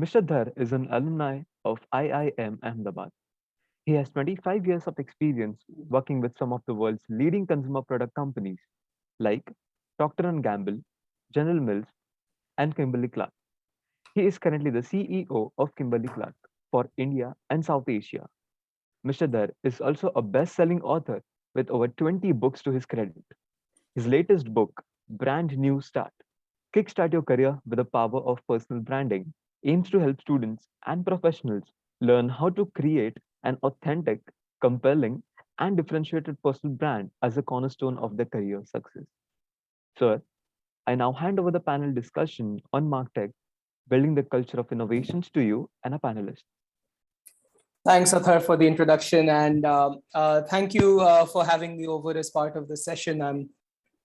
Mr. Dhar is an alumni of IIM Ahmedabad. He has 25 years of experience working with some of the world's leading consumer product companies like Procter& Gamble, General Mills, and Kimberly-Clark. He is currently the CEO of Kimberly-Clark for India and South Asia. Mr. Dhar is also a best-selling author with over 20 books to his credit. His latest book, Brand New Start, Kickstart Your Career with the Power of Personal Branding, aims to help students and professionals learn how to create an authentic, compelling, and differentiated personal brand as a cornerstone of their career success. Sir, I now hand over the panel discussion on Martech, building the culture of innovations to you and a panelist. Thanks, Athar, for the introduction, and thank you for having me over as part of the session. I'm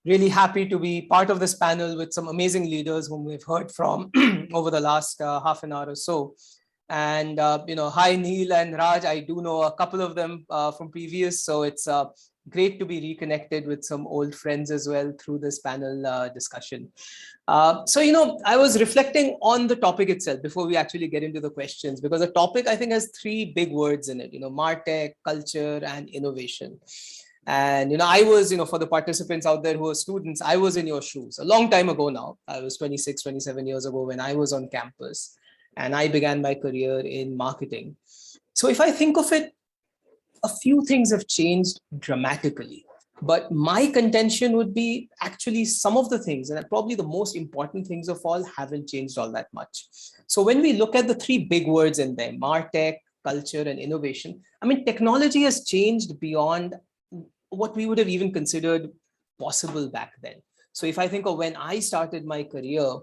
really happy to be part of this panel with some amazing leaders whom we've heard from over the last half an hour or so. And, hi, Neil and Raj. I do know a couple of them from previous, so it's great to be reconnected with some old friends as well through this panel discussion. I was reflecting on the topic itself before we actually get into the questions, because the topic, I think, has three big words in it, Martech, culture, and innovation. And, I was, for the participants out there who are students, I was in your shoes a long time ago now. I was 26, 27 years ago when I was on campus and I began my career in marketing. So if I think of it, a few things have changed dramatically. But my contention would be actually some of the things, and probably the most important things of all, haven't changed all that much. So when we look at the three big words in there, MarTech, culture, and innovation, I mean, technology has changed beyond what we would have even considered possible back then. So if I think of when I started my career,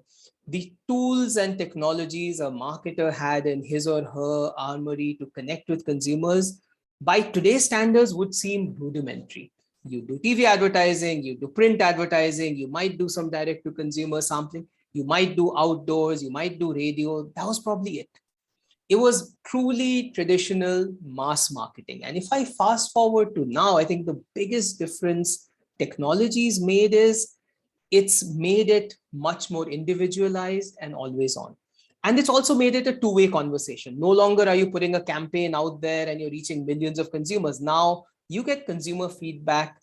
the tools and technologies a marketer had in his or her armory to connect with consumers by today's standards would seem rudimentary. You do TV advertising, you do print advertising, you might do some direct to consumer sampling, you might do outdoors, you might do radio. That was probably it. It was truly traditional mass marketing. And if I fast forward to now, I think the biggest difference technology's made is it's made it much more individualized and always on. And it's also made it a two-way conversation. No longer are you putting a campaign out there and you're reaching millions of consumers. Now you get consumer feedback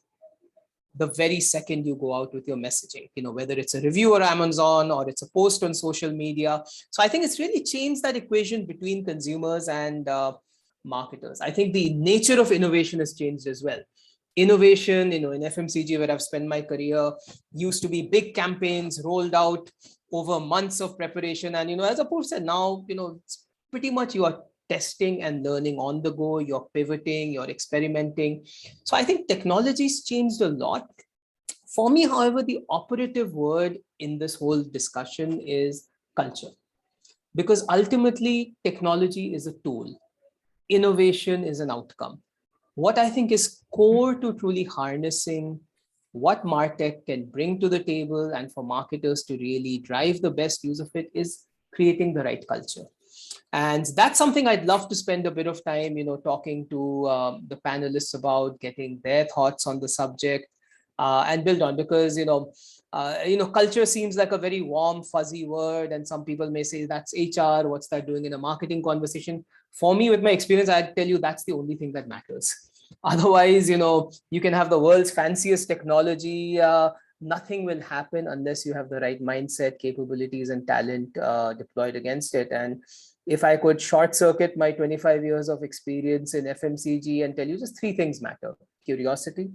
the very second you go out with your messaging, whether it's a review on Amazon or it's a post on social media. So I think it's really changed that equation between consumers and marketers. I think the nature of innovation has changed as well. Innovation, in FMCG, where I've spent my career, used to be big campaigns rolled out over months of preparation. And, as opposed to now, it's pretty much you are testing and learning on the go, you're pivoting, you're experimenting. So I think technology's changed a lot. For me, however, the operative word in this whole discussion is culture. Because ultimately, technology is a tool. Innovation is an outcome. What I think is core to truly harnessing what MarTech can bring to the table and for marketers to really drive the best use of it is creating the right culture. And that's something I'd love to spend a bit of time, talking to the panelists about, getting their thoughts on the subject and build on, because, culture seems like a very warm, fuzzy word. And some people may say that's HR, what's that doing in a marketing conversation? For me, with my experience, I'd tell you that's the only thing that matters. Otherwise, you can have the world's fanciest technology. Nothing will happen unless you have the right mindset, capabilities, and talent deployed against it. And if I could short circuit my 25 years of experience in FMCG and tell you just three things matter: curiosity,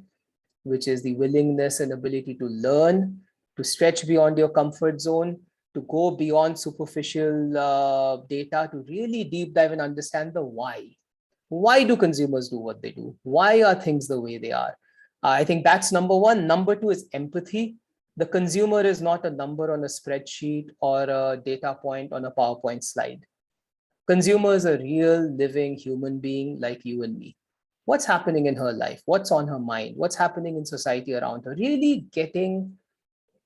which is the willingness and ability to learn, to stretch beyond your comfort zone, to go beyond superficial data, to really deep dive and understand the why. Why do consumers do what they do? Why are things the way they are? I think that's number one. Number two is empathy. The consumer is not a number on a spreadsheet or a data point on a PowerPoint slide. Consumer is a real living human being like you and me. What's happening in her life? What's on her mind? What's happening in society around her? Really getting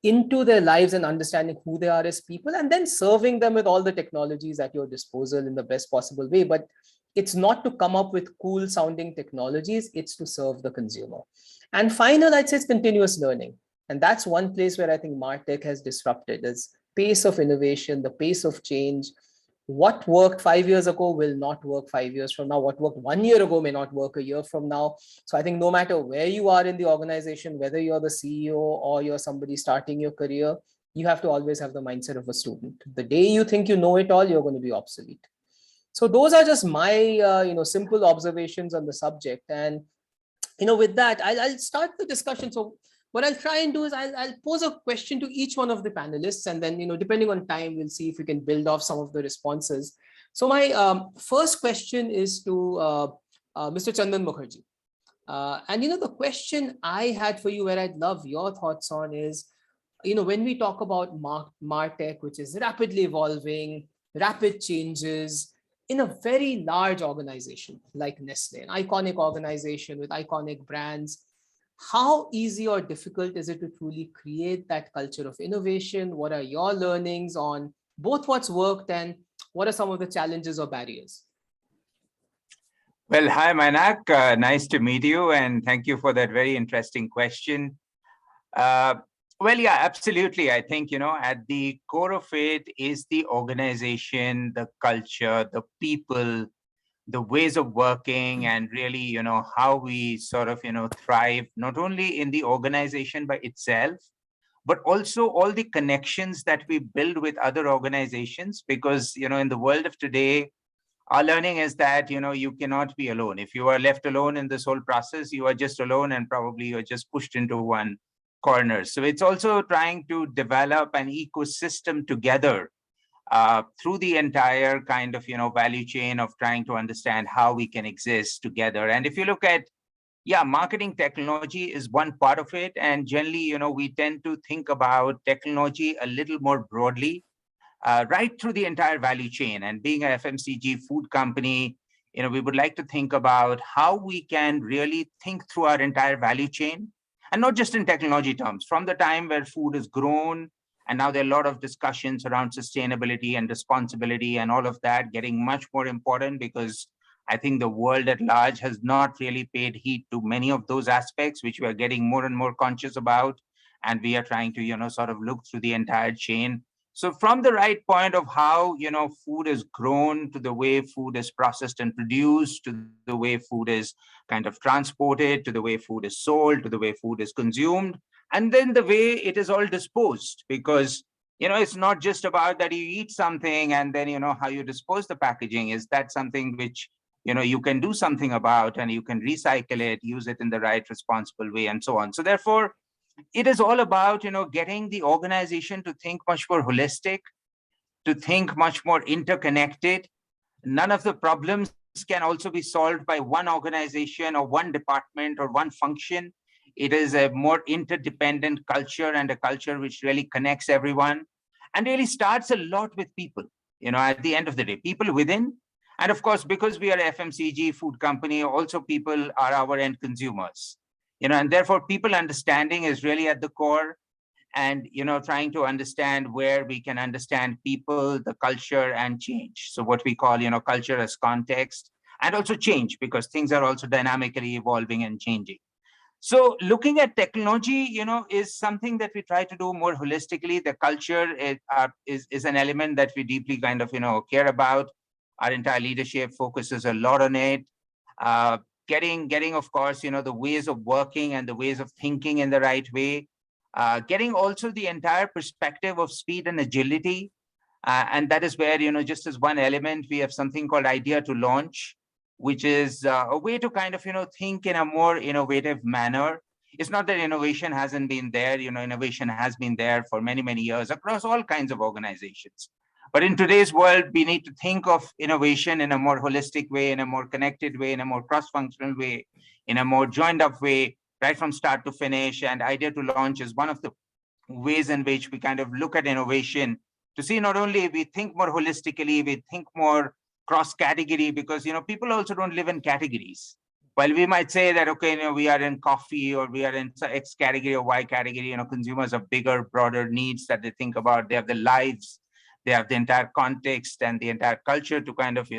into their lives and understanding who they are as people, and then serving them with all the technologies at your disposal in the best possible way. But it's not to come up with cool sounding technologies, it's to serve the consumer. And final, I'd say, it's continuous learning. And that's one place where I think MarTech has disrupted, is pace of innovation, the pace of change. what worked 5 years ago will not work 5 years from now. What worked 1 year ago may not work a year from now. So I think no matter where you are in the organization, whether you're the CEO or you're somebody starting your career, you have to always have the mindset of a student. The day you think you know it all, you're going to be obsolete. So those are just my simple observations on the subject. And with that, I'll start the discussion. So what I'll try and do is I'll pose a question to each one of the panelists, and then depending on time, we'll see if we can build off some of the responses. So my first question is to Mr. Chandan Mukherjee. And the question I had for you, where I'd love your thoughts on, is when we talk about Martech, which is rapidly evolving, rapid changes in a very large organization like Nestle, an iconic organization with iconic brands, how easy or difficult is it to truly create that culture of innovation? What are your learnings on both what's worked and what are some of the challenges or barriers? Well, hi, Manak. Nice to meet you. And thank you for that very interesting question. Well, yeah, absolutely. I think, at the core of it is the organization, the culture, the people, the ways of working, and really, how we sort of, thrive, not only in the organization by itself, but also all the connections that we build with other organizations. Because, in the world of today, our learning is that, you cannot be alone. If you are left alone in this whole process, you are just alone, and probably you're just pushed into one corner. So it's also trying to develop an ecosystem together through the entire kind of, value chain of trying to understand how we can exist together. And if you look at, marketing technology is one part of it. And generally, we tend to think about technology a little more broadly, right through the entire value chain. And being a FMCG food company, we would like to think about how we can really think through our entire value chain, and not just in technology terms, from the time where food is grown. And now there are a lot of discussions around sustainability and responsibility and all of that getting much more important, because I think the world at large has not really paid heed to many of those aspects, which we are getting more and more conscious about. And we are trying to, sort of look through the entire chain. So from the right point of how, food is grown, to the way food is processed and produced, to the way food is kind of transported, to the way food is sold, to the way food is consumed, and then the way it is all disposed. Because, it's not just about that you eat something and then, how you dispose the packaging. Is that something which, you can do something about, and you can recycle it, use it in the right responsible way, and so on. So therefore, it is all about, getting the organization to think much more holistic, to think much more interconnected. None of the problems can also be solved by one organization or one department or one function. It is a more interdependent culture, and a culture which really connects everyone, and really starts a lot with people, at the end of the day, people within. And of course, because we are a FMCG food company, also people are our end consumers. And therefore people understanding is really at the core, and trying to understand where we can understand people, the culture, and change. So what we call culture as context, and also change, because things are also dynamically evolving and changing. So looking at technology, is something that we try to do more holistically. The culture is an element that we deeply kind of care about. Our entire leadership focuses a lot on it. Getting, of course, the ways of working and the ways of thinking in the right way. Getting also the entire perspective of speed and agility. And that is where, just as one element, we have something called idea to launch, which is a way to kind of, think in a more innovative manner. It's not that innovation hasn't been there, innovation has been there for many, many years across all kinds of organizations. But in today's world, we need to think of innovation in a more holistic way, in a more connected way, in a more cross-functional way, in a more joined-up way, right from start to finish. And idea to launch is one of the ways in which we kind of look at innovation to see not only we think more holistically, we think more cross-category, because people also don't live in categories. While we might say that, okay, we are in coffee, or we are in X category or Y category, consumers have bigger, broader needs that they think about. They have their lives, they have the entire context and the entire culture to kind of,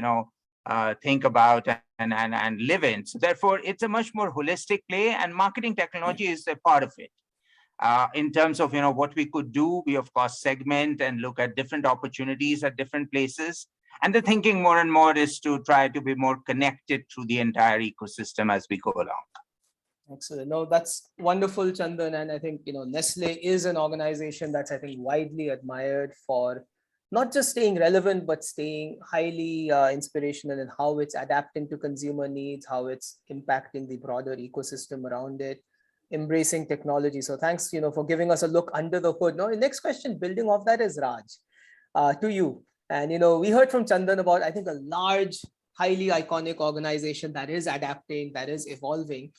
think about and live in. So therefore, it's a much more holistic play, and marketing technology is a part of it. In terms of, what we could do, we of course segment and look at different opportunities at different places. And the thinking more and more is to try to be more connected through the entire ecosystem as we go along. Excellent. No, that's wonderful, Chandan. And I think, Nestle is an organization that's, I think, widely admired for not just staying relevant, but staying highly inspirational in how it's adapting to consumer needs, how it's impacting the broader ecosystem around it, embracing technology. So thanks, for giving us a look under the hood. Now, the next question, building off that, is Raj, to you. And, we heard from Chandan about, I think, a large, highly iconic organization that is adapting, that is evolving.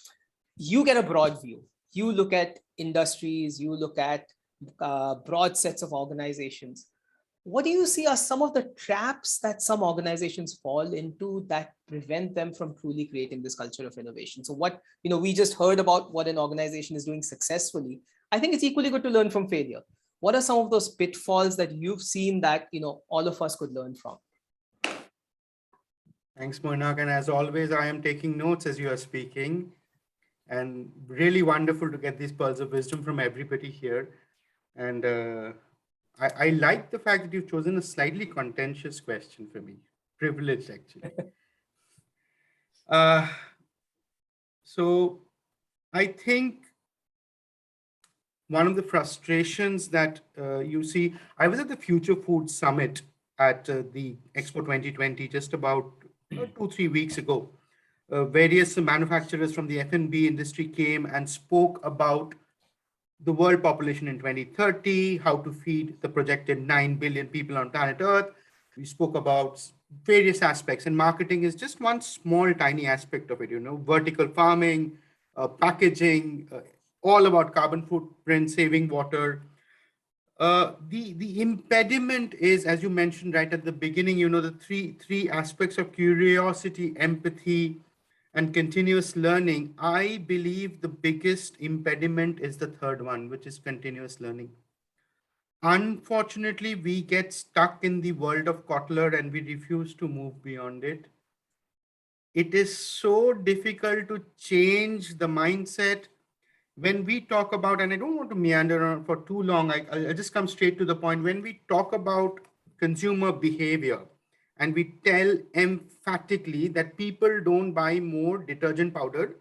You get a broad view. You look at industries, you look at broad sets of organizations. What do you see are some of the traps that some organizations fall into that prevent them from truly creating this culture of innovation? So what, we just heard about what an organization is doing successfully. I think it's equally good to learn from failure. What are some of those pitfalls that you've seen that, all of us could learn from? Thanks, Moinak. And as always, I am taking notes as you are speaking. And really wonderful to get these pearls of wisdom from everybody here. And I like the fact that you've chosen a slightly contentious question for me. Privileged, actually. So I think one of the frustrations that you see, I was at the Future Food Summit at the Expo 2020 just about 2-3 weeks ago. Various manufacturers from the F&B industry came and spoke about the world population in 2030, how to feed the projected 9 billion people on planet Earth. We spoke about various aspects, and marketing is just one small, tiny aspect of it, vertical farming, packaging, all about carbon footprint, saving water. The impediment is, as you mentioned right at the beginning, the three aspects of curiosity, empathy, and continuous learning. I believe the biggest impediment is the third one, which is continuous learning. Unfortunately, we get stuck in the world of Kotler and we refuse to move beyond it. It is so difficult to change the mindset. When we talk about, and I don't want to meander on for too long, I'll just come straight to the point. When we talk about consumer behavior, and we tell emphatically that people don't buy more detergent powder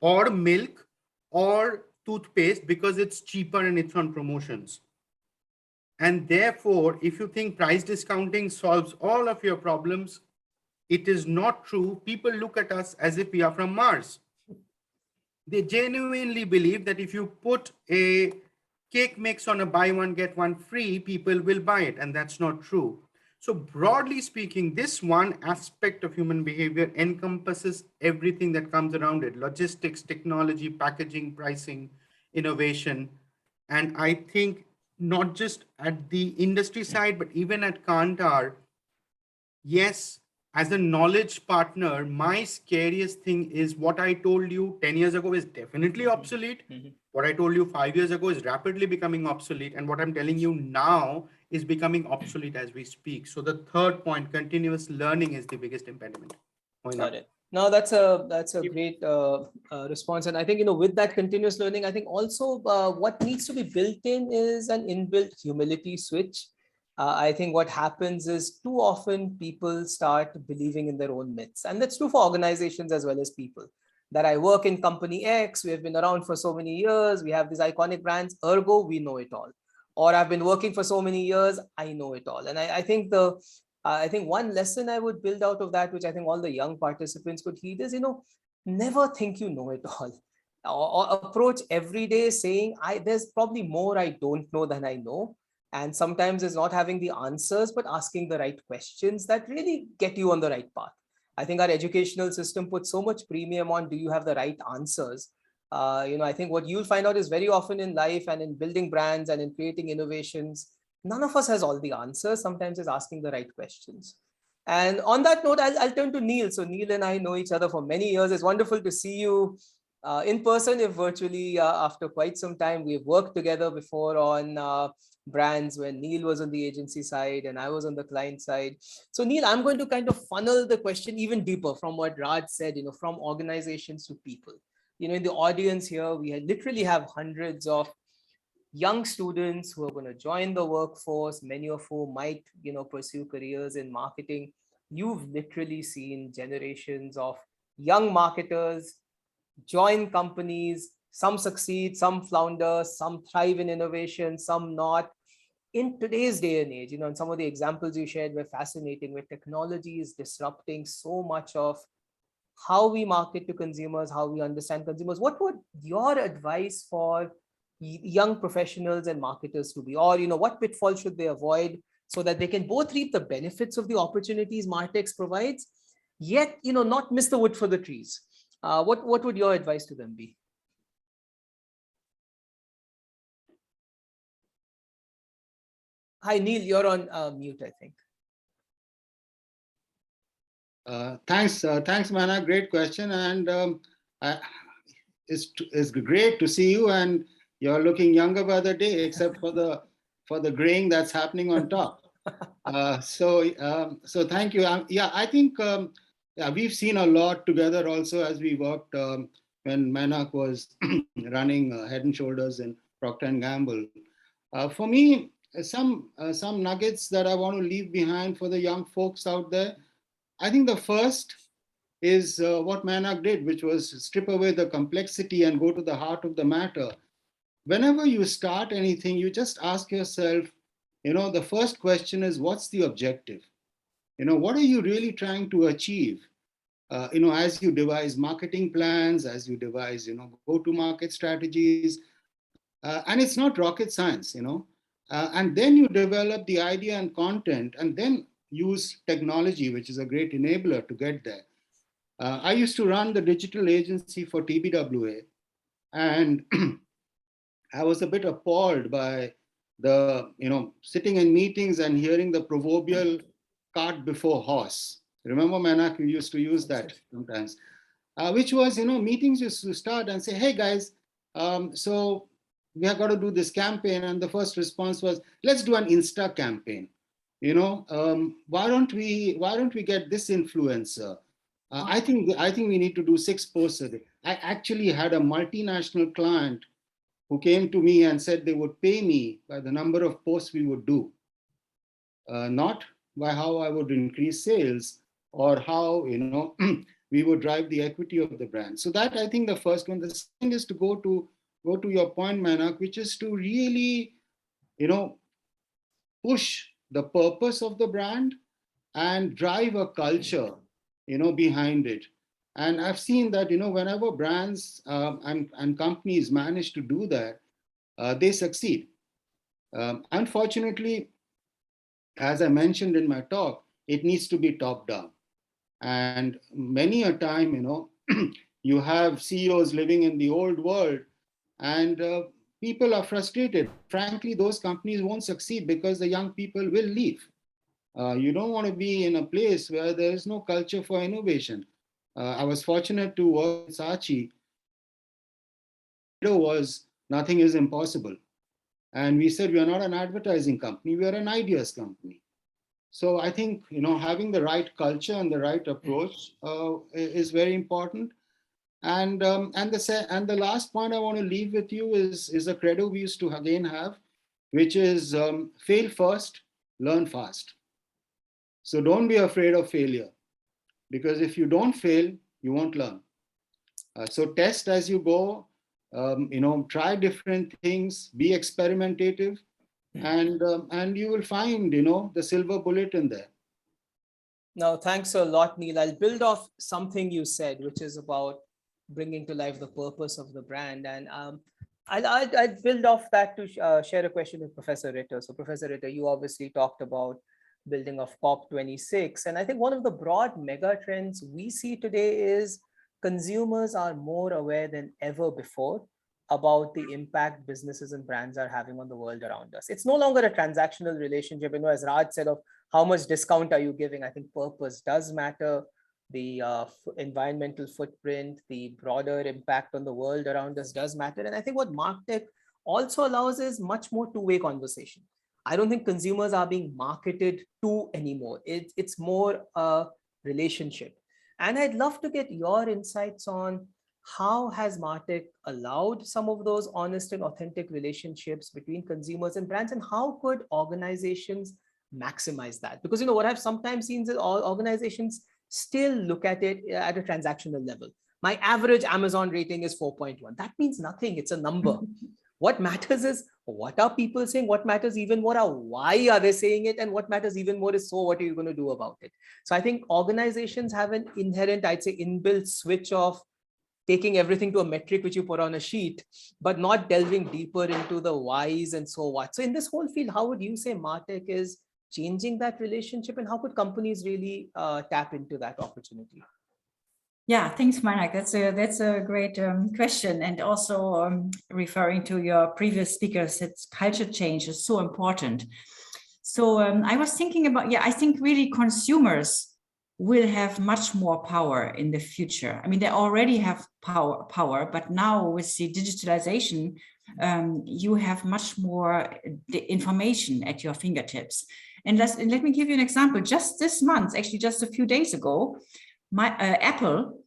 or milk or toothpaste because it's cheaper and it's on promotions. And therefore, if you think price discounting solves all of your problems, it is not true. People look at us as if we are from Mars. They genuinely believe that if you put a cake mix on a buy one, get one free, people will buy it. And that's not true. So broadly speaking, this one aspect of human behavior encompasses everything that comes around it: logistics, technology, packaging, pricing, innovation. And I think not just at the industry side, but even at Kantar, yes, as a knowledge partner, my scariest thing is what I told you 10 years ago is definitely obsolete. What I told you 5 years ago is rapidly becoming obsolete. And what I'm telling you now is becoming obsolete as we speak. So the third point, continuous learning, is the biggest impediment. Got it. No, that's a great response. And I think, with that continuous learning, I think also what needs to be built in is an inbuilt humility switch. I think what happens is too often people start believing in their own myths. And that's true for organizations as well as people. That I work in company X, we have been around for so many years, we have these iconic brands, ergo we know it all. Or I've been working for so many years, I know it all. And I think one lesson I would build out of that, which I think all the young participants could heed, is, never think you know it all. Or approach every day saying, there's probably more I don't know than I know. And sometimes it's not having the answers, but asking the right questions that really get you on the right path. I think our educational system puts so much premium on, do you have the right answers? I think what you'll find out is very often in life and in building brands and in creating innovations, none of us has all the answers. Sometimes it's asking the right questions. And on that note, I'll turn to Neil. So Neil and I know each other for many years. It's wonderful to see you in person, if virtually after quite some time. We've worked together before on brands when Neil was on the agency side and I was on the client side. So Neil, I'm going to kind of funnel the question even deeper from what Raj said, from organizations to people. In the audience here, we literally have hundreds of young students who are going to join the workforce, many of whom might, pursue careers in marketing. You've literally seen generations of young marketers join companies. Some succeed, some flounder, some thrive in innovation, some not. In today's day and age, and some of the examples you shared were fascinating, where technology is disrupting so much of how we market to consumers, how we understand consumers. What would your advice for young professionals and marketers to be? Or, what pitfalls should they avoid so that they can both reap the benefits of the opportunities Martech provides, yet, not miss the wood for the trees? What would your advice to them be? Hi, Neil, you're on mute, I think. Thanks, Mana. Great question, and it's great to see you. And you're looking younger by the day, except for the graying that's happening on top. So thank you. Yeah, I think yeah, we've seen a lot together also as we worked when Manak was running Head and Shoulders in Procter and Gamble. For me, some nuggets that I want to leave behind for the young folks out there. I think the first is what Manak did, which was strip away the complexity and go to the heart of the matter. Whenever you start anything, you just ask yourself, the first question is, what's the objective? What are you really trying to achieve? As you devise marketing plans, as you devise, go-to-market strategies, and it's not rocket science, and then you develop the idea and content, and then use technology, which is a great enabler to get there. I used to run the digital agency for TBWA, and I was a bit appalled by the, sitting in meetings and hearing the proverbial cart before horse. Remember, Manak, we used to use that sometimes, which was, meetings used to start and say, hey guys, so we have got to do this campaign. And the first response was, let's do an Insta campaign. Why don't we get this influencer? I think we need to do 6 posts a day. I actually had a multinational client who came to me and said they would pay me by the number of posts we would do, not by how I would increase sales or how we would drive the equity of the brand. So that, I think, the first one. The second is to go to your point, Manak, which is to really push the purpose of the brand and drive a culture behind it. And I've seen that whenever brands and companies manage to do that, they succeed. Unfortunately, as I mentioned in my talk, it needs to be top down. And many a time, you have CEOs living in the old world, and people are frustrated. Frankly, those companies won't succeed because the young people will leave. You don't want to be in a place where there is no culture for innovation. I was fortunate to work with Saatchi. It was nothing is impossible. And we said, we are not an advertising company, we are an ideas company. So I think, having the right culture and the right approach is very important. And the last point I want to leave with you is a credo we used to again have, which is fail first, learn fast. So don't be afraid of failure, because if you don't fail, you won't learn. So test as you go, try different things, be experimentative, and you will find, the silver bullet in there. Now, thanks a lot, Neil. I'll build off something you said, which is about bringing to life the purpose of the brand. And I'll build off that to share a question with Professor Ritter. So Professor Ritter, you obviously talked about building of COP26. And I think one of the broad mega trends we see today is consumers are more aware than ever before about the impact businesses and brands are having on the world around us. It's no longer a transactional relationship, as Raj said, of how much discount are you giving. I think purpose does matter. The environmental footprint, the broader impact on the world around us does matter. And I think what Martech also allows is much more two-way conversation. I don't think consumers are being marketed to anymore. It's more a relationship. And I'd love to get your insights on how has Martech allowed some of those honest and authentic relationships between consumers and brands, and how could organizations maximize that? Because what I've sometimes seen is all organizations still look at it at a transactional level. My average Amazon rating is 4.1. That means nothing. It's a number. What matters is what are people saying, what matters even more are why are they saying it, and what matters even more is so what are you going to do about it. So I think organizations have an inherent, I'd say, inbuilt switch of taking everything to a metric which you put on a sheet, but not delving deeper into the whys and so what. So in this whole field, how would you say Martech is changing that relationship, and how could companies really tap into that opportunity? Yeah, thanks, Manak. That's a great question. And also referring to your previous speakers, that culture change is so important. So I was thinking about, I think really consumers will have much more power in the future. I mean, they already have power, but now with the digitalization, you have much more information at your fingertips. And let me give you an example. Just this month, actually just a few days ago, Apple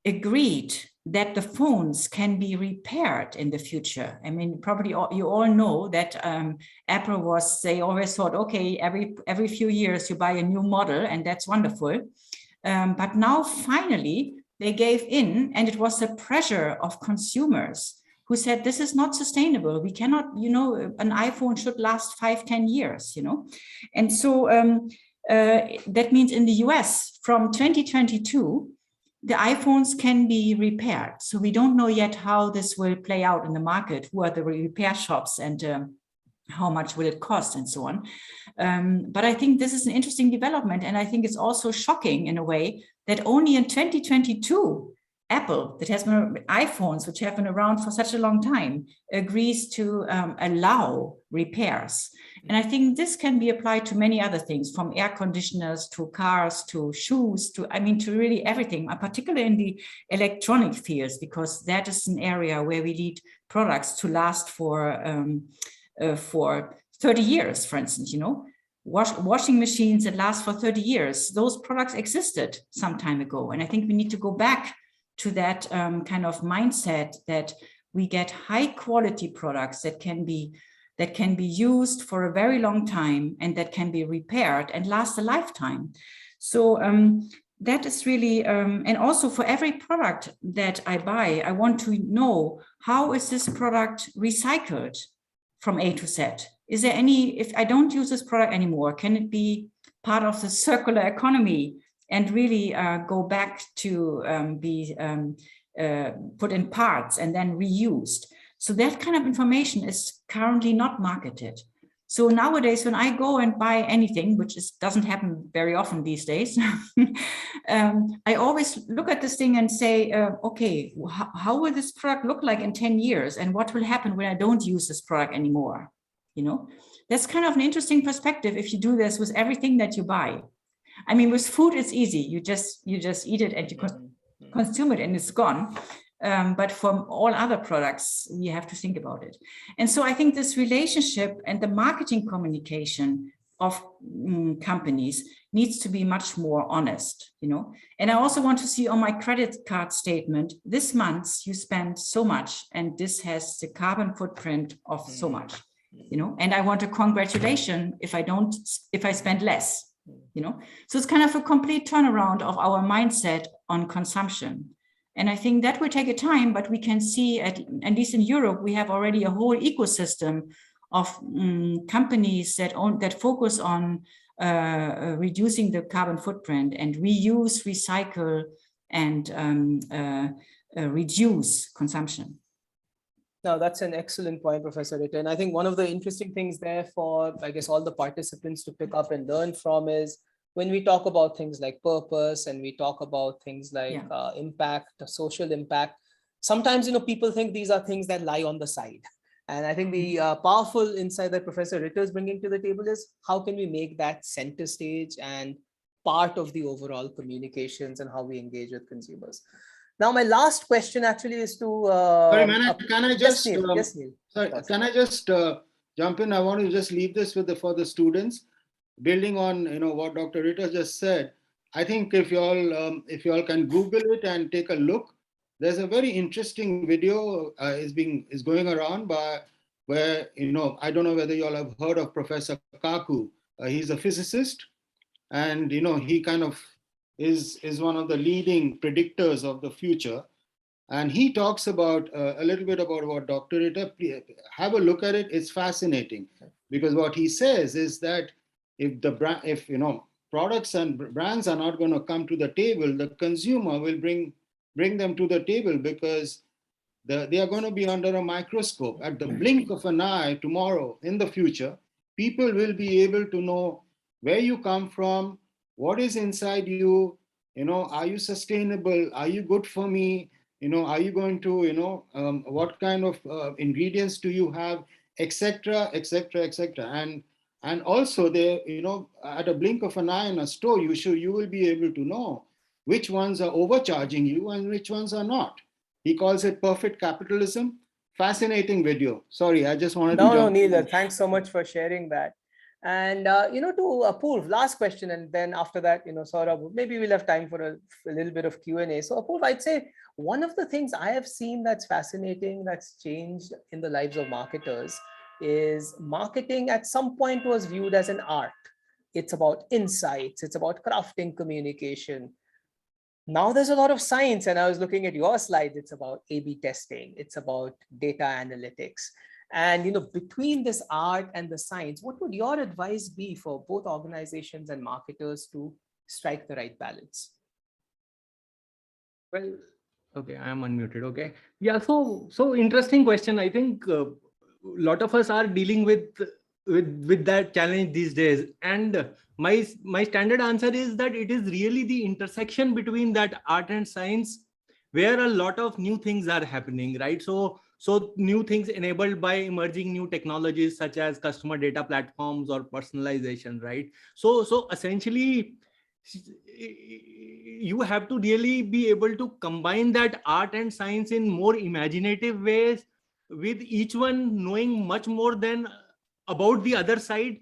agreed that the phones can be repaired in the future. I mean, probably you all know that Apple they always thought, okay, every few years you buy a new model, and that's wonderful. But now finally they gave in, and it was the pressure of consumers who said, this is not sustainable. We cannot, an iPhone should last 5-10 years, And so that means in the US from 2022, the iPhones can be repaired. So we don't know yet how this will play out in the market, who are the repair shops, and how much will it cost, and so on. But I think this is an interesting development. And I think it's also shocking in a way that only in 2022, Apple, that has been iPhones, which have been around for such a long time, agrees to allow repairs. And I think this can be applied to many other things, from air conditioners to cars to shoes to really everything, particularly in the electronic fields, because that is an area where we need products to last for 30 years, for instance, washing machines that last for 30 years. Those products existed some time ago. And I think we need to go back to that kind of mindset that we get high quality products that can be used for a very long time, and that can be repaired and last a lifetime. So that is really, and also for every product that I buy, I want to know, how is this product recycled from A to Z? Is there if I don't use this product anymore, can it be part of the circular economy and really go back to be put in parts and then reused? So that kind of information is currently not marketed. So nowadays, when I go and buy anything, which doesn't happen very often these days, I always look at this thing and say, okay, how will this product look like in 10 years? And what will happen when I don't use this product anymore? That's kind of an interesting perspective if you do this with everything that you buy. I mean, with food, it's easy. You just eat it and you consume it and it's gone. But for all other products, we have to think about it. And so I think this relationship and the marketing communication of companies needs to be much more honest, And I also want to see on my credit card statement, this month you spend so much, and this has the carbon footprint of so much, And I want a congratulation if I spend less, So it's kind of a complete turnaround of our mindset on consumption. And I think that will take a time, but we can see, at least in Europe, we have already a whole ecosystem of companies that focus on reducing the carbon footprint and reuse, recycle, and reduce consumption. Now, that's an excellent point, Professor Ritter. And I think one of the interesting things there for, I guess, all the participants to pick up and learn from is, when we talk about things like purpose and we talk about things like impact, social impact, sometimes, people think these are things that lie on the side. And I think the powerful insight that Professor Ritter is bringing to the table is, how can we make that center stage and part of the overall communications and how we engage with consumers? Now, my last question actually is to... Sorry, man, can I just... Yes, Neil. Sorry, can I just jump in? I want to just leave this for the students. Building on what Dr. Ritter just said, I think if you all can Google it and take a look, there's a very interesting video is going around where, I don't know whether you all have heard of Professor Kaku. He's a physicist, and he kind of is one of the leading predictors of the future. And he talks about a little bit about what Dr. Ritter, have a look at it. It's fascinating, because what he says is that if products and brands are not going to come to the table, the consumer will bring them to the table, because they are going to be under a microscope. At the blink of an eye tomorrow, in the future, people will be able to know where you come from, what is inside you, are you sustainable, are you good for me, are you going to, what kind of ingredients do you have, etc., etc., etc. And also there, at a blink of an eye in a store, you will be able to know which ones are overcharging you and which ones are not. He calls it perfect capitalism. Fascinating video. Sorry, I just wanted to jump. No, Neil, thanks so much for sharing that. And, to Apurv, last question, and then after that, Saurabh, maybe we'll have time for a little bit of Q&A. So Apurv, I'd say one of the things I have seen that's fascinating, that's changed in the lives of marketers, is marketing at some point was viewed as an art. It's about insights, it's about crafting communication. Now there's a lot of science, and I was looking at your slides. It's about A/B testing. It's about data analytics. And between this art and the science, what would your advice be for both organizations and marketers to strike the right balance? Well, okay, I am unmuted. Okay, yeah. So interesting question. I think a lot of us are dealing with that challenge these days, and my standard answer is that it is really the intersection between that art and science where a lot of new things are happening, right? So new things enabled by emerging new technologies such as customer data platforms or personalization, right? So essentially, you have to really be able to combine that art and science in more imaginative ways, with each one knowing much more than about the other side,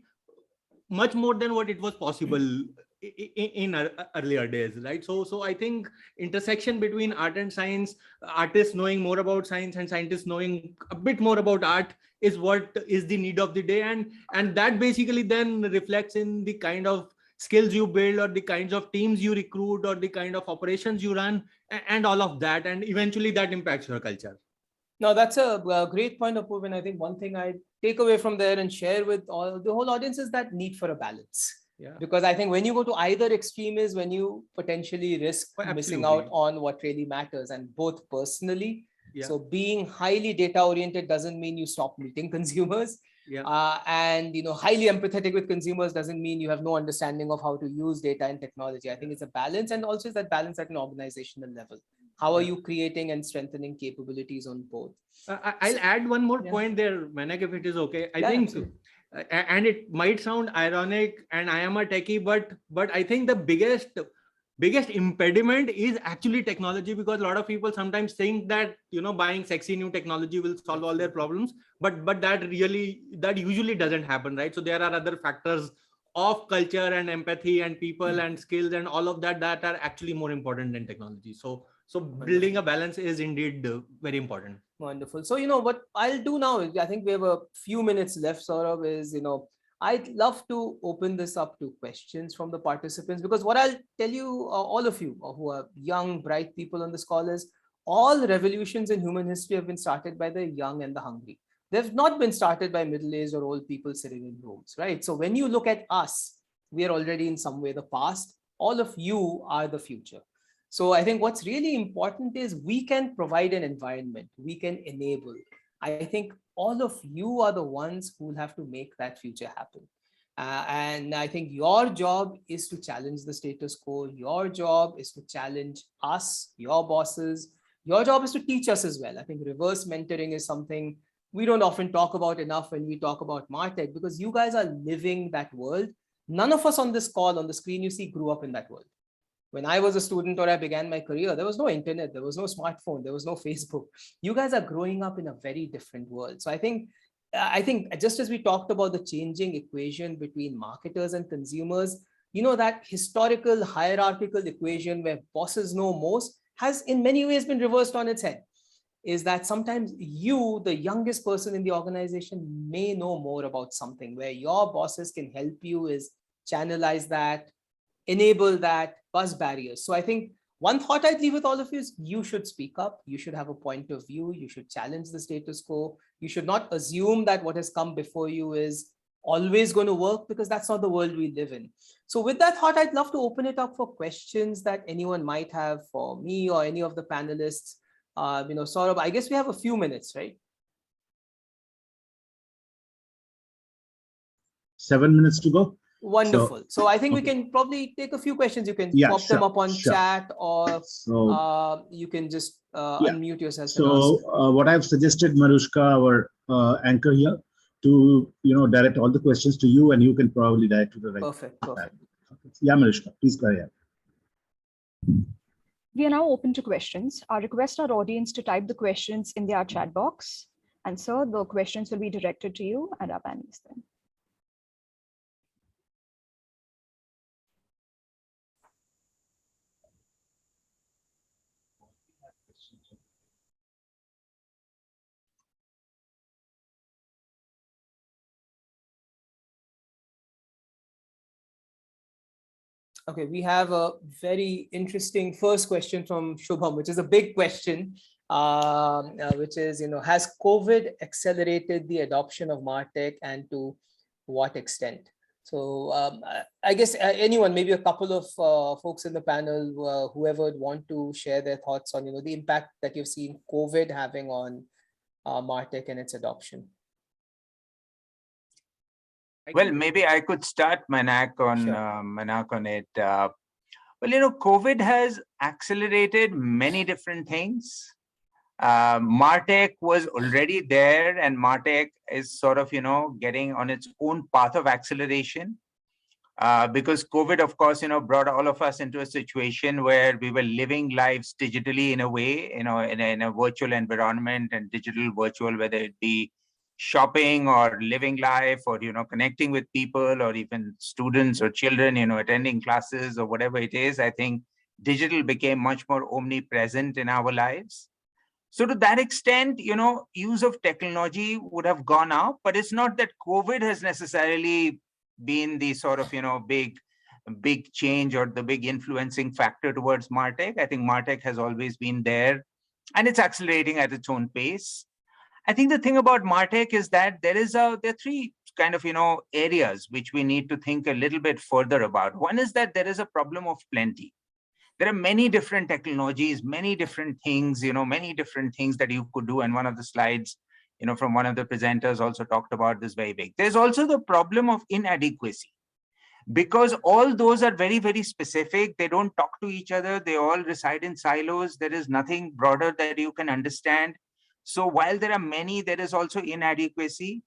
much more than what it was possible in earlier days, right? So I think intersection between art and science, artists knowing more about science and scientists knowing a bit more about art, is what is the need of the day, and that basically then reflects in the kind of skills you build, or the kinds of teams you recruit, or the kind of operations you run, and all of that, and eventually that impacts your culture. No, that's a great point, Apurv. And I think one thing I take away from there and share with the whole audience is that need for a balance. Yeah. Because I think when you go to either extreme is when you potentially risk missing out on what really matters, and both personally. Yeah. So being highly data oriented doesn't mean you stop meeting consumers. Yeah. And highly empathetic with consumers doesn't mean you have no understanding of how to use data and technology. I think it's a balance, and also it's that balance at an organizational level. How are you creating and strengthening capabilities on both? I'll add one more point there, Manak, if it is okay. I think, and it might sound ironic, and I am a techie, but I think the biggest impediment is actually technology, because a lot of people sometimes think that buying sexy new technology will solve all their problems, but that usually doesn't happen, right? So there are other factors of culture and empathy and people and skills and all of that are actually more important than technology. So building a balance is indeed very important. Wonderful. So what I'll do now is, I think we have a few minutes left, Saurabh, is I'd love to open this up to questions from the participants, because what I'll tell you, all of you who are young, bright people on this call, is all revolutions in human history have been started by the young and the hungry. They've not been started by middle-aged or old people sitting in rooms, right? So when you look at us, we are already in some way the past. All of you are the future. So I think what's really important is we can provide an environment, we can enable. I think all of you are the ones who will have to make that future happen. And I think your job is to challenge the status quo. Your job is to challenge us, your bosses. Your job is to teach us as well. I think reverse mentoring is something we don't often talk about enough when we talk about Martech, because you guys are living that world. None of us on this call, on the screen you see, grew up in that world. When I was a student or I began my career, there was no internet, there was no smartphone, there was no Facebook. You guys are growing up in a very different world. So I think just as we talked about the changing equation between marketers and consumers, that historical hierarchical equation where bosses know most has in many ways been reversed on its head. Is that sometimes you, the youngest person in the organization, may know more about something where your bosses can help you is channelize that, enable that, bust barriers. So I think one thought I'd leave with all of you is you should speak up. You should have a point of view. You should challenge the status quo. You should not assume that what has come before you is always going to work, because that's not the world we live in. So with that thought, I'd love to open it up for questions that anyone might have for me or any of the panelists. Saurabh, I guess we have a few minutes, right? 7 minutes to go. Wonderful. So I think we can probably take a few questions. You can pop them up on chat, or you can just unmute yourself. So what I've suggested, Marushka, our anchor here, to direct all the questions to you, and you can probably direct to the right. Perfect. Yeah, Marushka, please go ahead. We are now open to questions. I request our audience to type the questions in their chat box. And sir, the questions will be directed to you and our panelists then. Okay, we have a very interesting first question from Shubham, which is a big question, which is, has COVID accelerated the adoption of Martech, and to what extent? So I guess anyone, maybe a couple of folks in the panel, whoever would want to share their thoughts on, the impact that you've seen COVID having on Martech and its adoption. Well, maybe I could start, Manak, on it. Well, COVID has accelerated many different things. Martech was already there, and Martech is sort of, getting on its own path of acceleration. Because COVID, of course, brought all of us into a situation where we were living lives digitally in a way, in a virtual environment, and digital virtual, whether it be shopping or living life, or connecting with people, or even students or children, attending classes or whatever it is. I think digital became much more omnipresent in our lives. So to that extent, use of technology would have gone up, but it's not that COVID has necessarily been the sort of big change or the big influencing factor towards Martech. I think Martech has always been there, and it's accelerating at its own pace. I think the thing about Martech is that there are three kind of areas which we need to think a little bit further about. One is that there is a problem of plenty. There are many different technologies, many different things, many different things that you could do. And one of the slides, from one of the presenters also talked about this very big. There's also the problem of inadequacy, because all those are very, very specific. They don't talk to each other. They all reside in silos. There is nothing broader that you can understand. So while there are many, there is also inadequacy.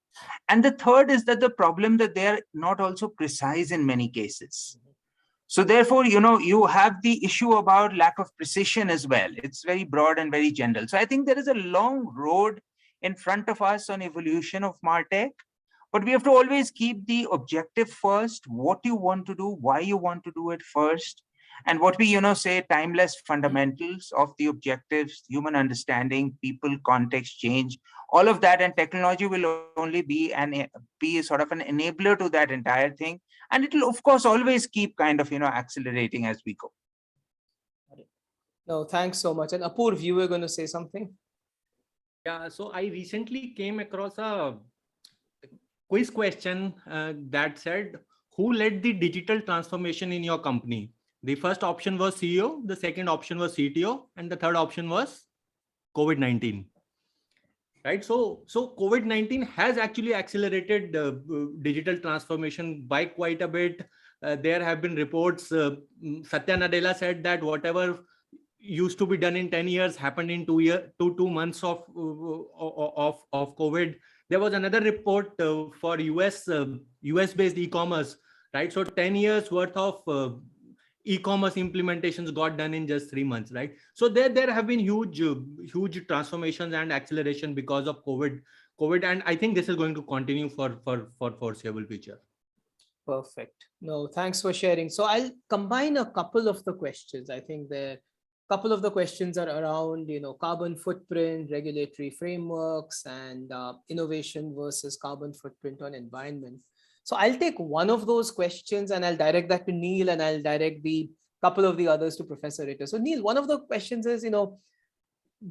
And the third is that the problem that they are not also precise in many cases. So therefore, you have the issue about lack of precision as well. It's very broad and very general. So I think there is a long road in front of us on evolution of Martech, but we have to always keep the objective first, what you want to do, why you want to do it first, and what we, say timeless fundamentals of the objectives, human understanding, people, context, change, all of that. And technology will only be sort of an enabler to that entire thing. And it will, of course, always keep kind of, accelerating as we go. No, thanks so much. And Apurv, you were going to say something? Yeah, so I recently came across a quiz question that said, who led the digital transformation in your company? The first option was CEO, the second option was CTO, and the third option was COVID-19. Right. So COVID-19 has actually accelerated digital transformation by quite a bit. There have been reports. Satya Nadella said that whatever used to be done in 10 years happened in 2 months of COVID. There was another report for US based e-commerce. Right. So 10 years worth of e-commerce implementations got done in just 3 months, right? So there have been huge transformations and acceleration because of COVID, and I think this is going to continue for foreseeable future. Perfect. No, thanks for sharing. So I'll combine a couple of the questions. I think they're couple of the questions are around, carbon footprint, regulatory frameworks, and innovation versus carbon footprint on environment. So I'll take one of those questions and I'll direct that to Neil, and I'll direct the couple of the others to Professor Ritter. So Neil, one of the questions is,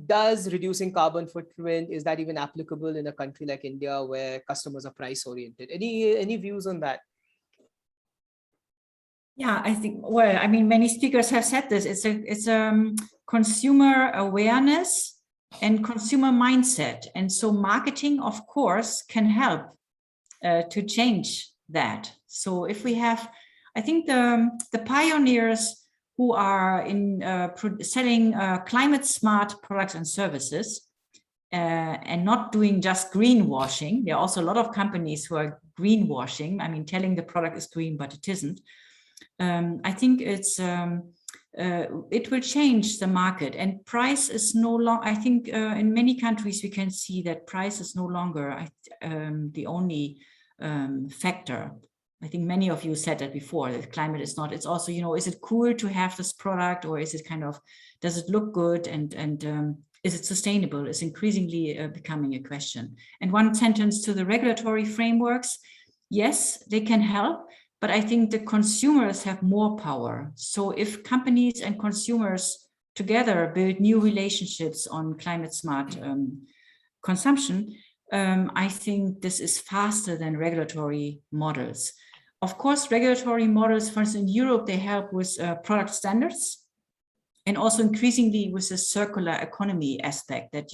does reducing carbon footprint, is that even applicable in a country like India where customers are price oriented? Any views on that? Yeah, I think, well, I mean, many speakers have said this. It's consumer awareness and consumer mindset. And so marketing, of course, can help to change that. So if we have, I think the pioneers who are in selling climate smart products and services and not doing just greenwashing. There are also a lot of companies who are greenwashing. I mean, telling the product is green, but it isn't. I think it will change the market, and price is no longer, I think in many countries we can see that price is no longer the only factor. I think many of you said that before, that climate is not, it's also, is it cool to have this product, or is it kind of, does it look good, and is it sustainable, is increasingly becoming a question. And one sentence to the regulatory frameworks, yes, they can help, but I think the consumers have more power. So if companies and consumers together build new relationships on climate smart consumption, I think this is faster than regulatory models. Of course, regulatory models, for instance, in Europe, they help with product standards, and also increasingly with the circular economy aspect, that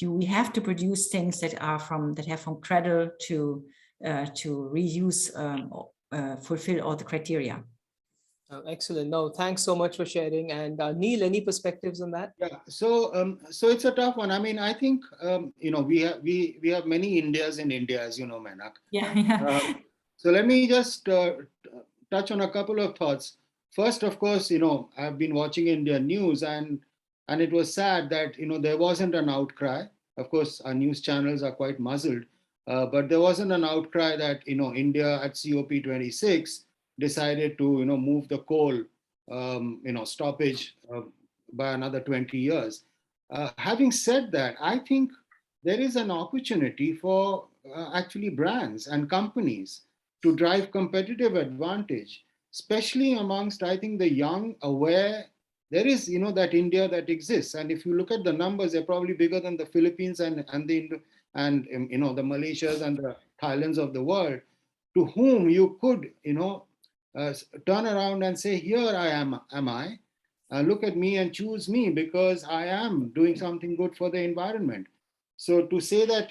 we have to produce things that are have from cradle to reuse, fulfill all the criteria. Excellent. No, thanks so much for sharing. And Neil, any perspectives on that? Yeah. So it's a tough one. I mean, I think we have many Indias in India, as you know, Menak. Yeah. So let me just touch on a couple of thoughts. First, of course, I've been watching Indian news, and it was sad that there wasn't an outcry. Of course, our news channels are quite muzzled, but there wasn't an outcry that India at COP26 decided to move the coal stoppage by another 20 years. Having said that, I think there is an opportunity for actually brands and companies to drive competitive advantage, especially amongst, I think, the young, aware. There is that India that exists, and if you look at the numbers, they're probably bigger than the Philippines and the Malaysias and the Thailands of the world, to whom you could turn around and say, here I am I, look at me and choose me because I am doing something good for the environment. So to say that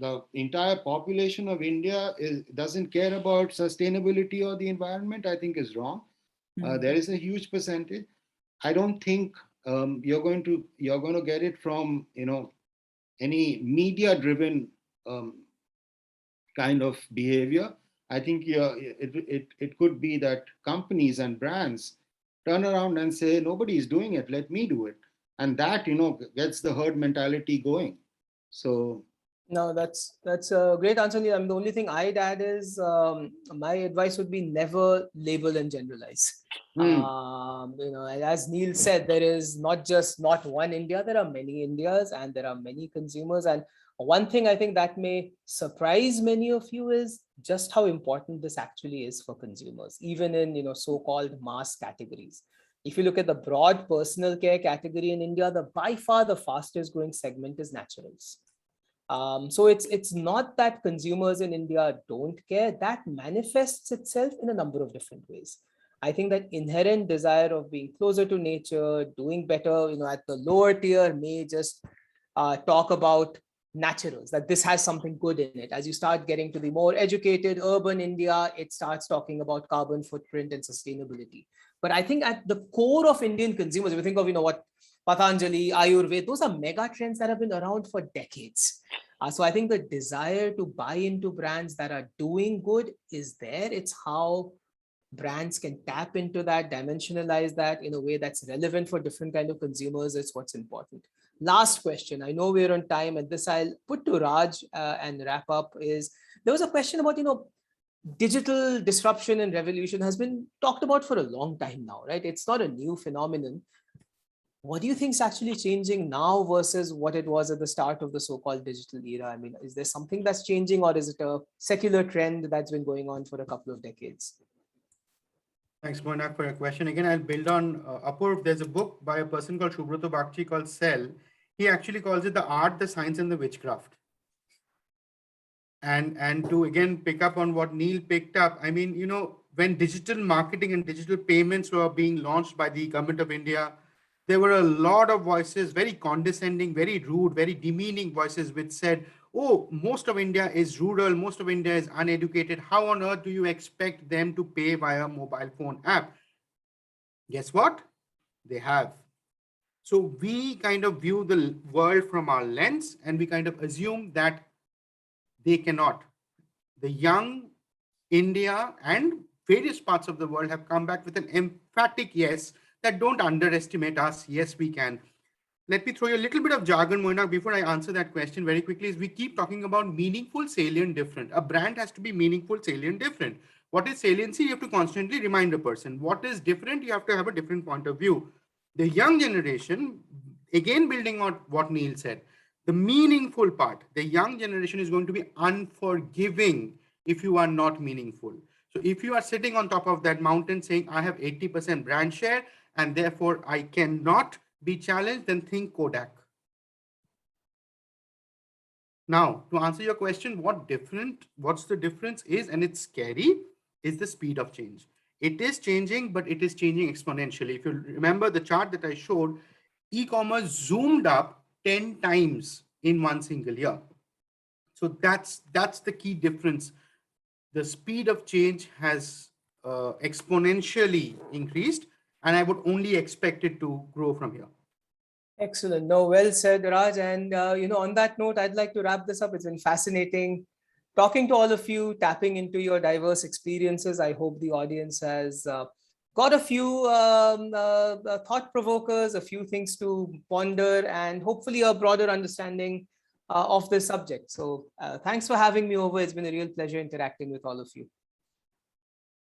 the entire population of India doesn't care about sustainability or the environment, I think is wrong. There is a huge percentage. I don't think you're going to get it from any media-driven kind of behavior. I think it could be that companies and brands turn around and say, nobody is doing it, let me do it. And that, gets the herd mentality going. So. No, that's a great answer, Neil. I mean, the only thing I'd add is my advice would be never label and generalize. As Neil said, there is not one India, there are many Indias and there are many consumers. And one thing I think that may surprise many of you is just how important this actually is for consumers, even in so-called mass categories. If you look at the broad personal care category in India, by far the fastest growing segment is naturals. So it's not that consumers in India don't care. That manifests itself in a number of different ways. I think that inherent desire of being closer to nature, doing better, at the lower tier may just talk about naturals, that this has something good in it. As you start getting to the more educated urban India, it starts talking about carbon footprint and sustainability. But I think at the core of Indian consumers, if you think of, what Patanjali, Ayurveda, those are mega trends that have been around for decades. So I think the desire to buy into brands that are doing good is there. It's how brands can tap into that, dimensionalize that in a way that's relevant for different kind of consumers. It's what's important. Last question. I know we're on time, and this I'll put to Raj and wrap up. Is there was a question about, digital disruption and revolution has been talked about for a long time now, right? It's not a new phenomenon. what do you think is actually changing now versus what it was at the start of the so-called digital era? I mean, is there something that's changing, or is it a secular trend that's been going on for a couple of decades? Thanks, Moinak, for your question. Again, I'll build on Apurv. There's a book by a person called Subroto Bagchi called Cell. He actually calls it the art, the science, and the witchcraft. And to again pick up on what Neil picked up, I mean, you know, when digital marketing and digital payments were being launched by the government of India, there were a lot of voices, very condescending, very rude, very demeaning voices, which said, oh, most of India is rural, most of India is uneducated. How on earth do you expect them to pay via mobile phone app? Guess what? They have. So we kind of view the world from our lens, and we kind of assume that they cannot. The young India and various parts of the world have come back with an emphatic yes, that don't underestimate us. Yes, we can. Let me throw you a little bit of jargon, Moinak, before I answer that question very quickly. Is we keep talking about meaningful, salient, different. A brand has to be meaningful, salient, different. What is saliency? You have to constantly remind a person. What is different? You have to have a different point of view. The young generation, again, building on what Neil said, the meaningful part, the young generation is going to be unforgiving if you are not meaningful. So if you are sitting on top of that mountain saying, I have 80% brand share and therefore I cannot be challenged, then think Kodak. Now, to answer your question, what's the difference is, and it's scary, is the speed of change. It is changing, but it is changing exponentially. If you remember the chart that I showed, e-commerce zoomed up 10 times in one single year. So that's the key difference. The speed of change has exponentially increased, and I would only expect it to grow from here. Excellent. No, well said, Raj. And, you know, on that note, I'd like to wrap this up. It's been fascinating talking to all of you, tapping into your diverse experiences. I hope the audience has got a few thought provokers, a few things to ponder, and hopefully a broader understanding of this subject. So thanks for having me over. It's been a real pleasure interacting with all of you.